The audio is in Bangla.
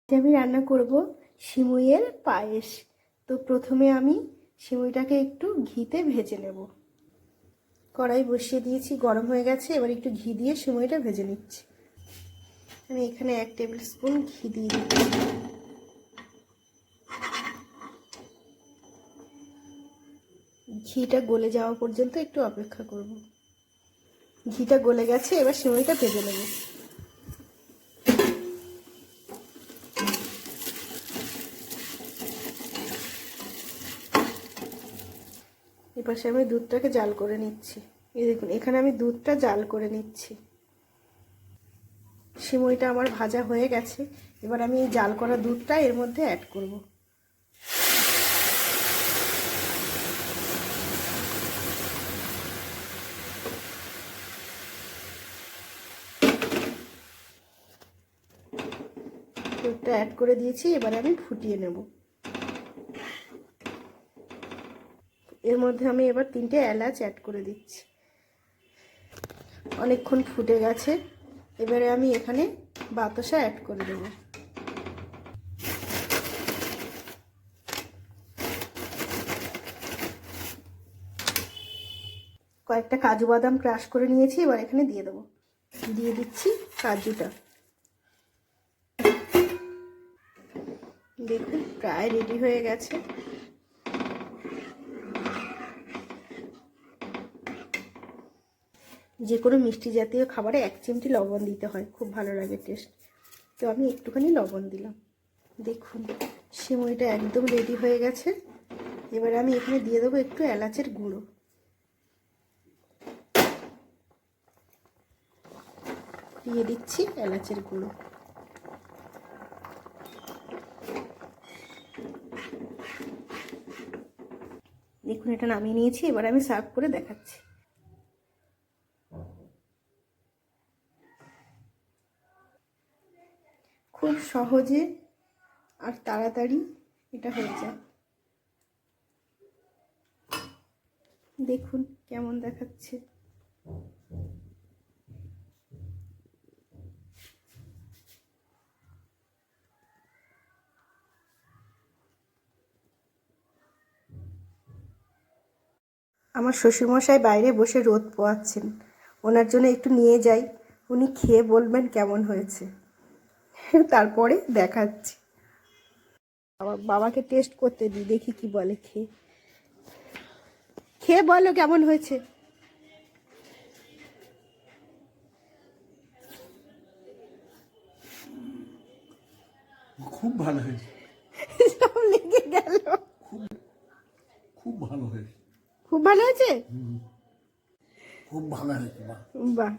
আমি রান্না করব সিমুইয়ের পায়েস। তো প্রথমে আমি সিমুইটাকে একটু ঘিতে ভেজে নেব। কড়াই বসিয়ে দিয়েছি, গরম হয়ে গেছে। এবার একটু ঘি দিয়ে সিমুইটা ভেজে নিচ্ছি। আমি এখানে 1 টেবিল স্পুন ঘি দিয়ে দিচ্ছি। ঘিটা গলে যাওয়া পর্যন্ত একটু অপেক্ষা করব। ঘিটা গলে গেছে, এবার সিমুইটা ভেজে নেব। এপাশে আমি দুধটাকে জাল করে নিচ্ছি। এই দেখুন, এখানে আমি দুধটা জাল করে নিচ্ছি। সিমুইটা আমার ভাজা হয়ে গেছে। এবার আমি এই জাল করা দুধটা এর মধ্যে অ্যাড করব। দুধটা অ্যাড করে দিয়েছি, এবার আমি ফুটিয়ে নেব। এর মধ্যে আমি এবার 3টে এলাচ অ্যাড করে দিচ্ছি। অনেকক্ষণ ফুটে গেছে, এবারে আমি এখানে বাতাসা অ্যাড করে দেব। কয়েকটা কাজু বাদাম ক্রাশ করে নিয়েছি, এবার এখানে দিয়ে দেবো। দিয়ে দিচ্ছি কাজুটা। দেখুন প্রায় রেডি হয়ে গেছে। যে কোনো মিষ্টি জাতীয় খাবারে 1 চিমটি লবণ দিতে হয়, খুব ভালো লাগে টেস্ট। তো আমি একটুখানি লবণ দিলাম। দেখুন সিমুইটা একদম রেডি হয়ে গেছে। এবার আমি এখানে দিয়ে দেবো একটু এলাচের গুঁড়ো। দিয়ে দিচ্ছি এলাচের গুঁড়ো। দেখুন এটা নামিয়ে নিয়েছি, এবার আমি সার্ভ করে দেখাচ্ছি। খুব সহজে আর তাড়াতাড়ি এটা হয়ে যায়। দেখুন কেমন দেখাচ্ছে। আমার শ্বশুরমশাই বাইরে বসে রোদ পোয়াচ্ছেন, ওনার জন্য একটু নিয়ে যাই। উনি খেয়ে বলবেন কেমন হয়েছে, তারপরে দেখাচ্ছি। বাবাকে টেস্ট করতে দিই, দেখি কি বলে। খেয়ে খেয়ে বলো কেমন হয়েছে। খুব ভালো হয়েছে। সব লেগে গেল। খুব ভালো হয়েছে। খুব ভালো হয়েছে। খুব ভালো হয়েছে। বাহ।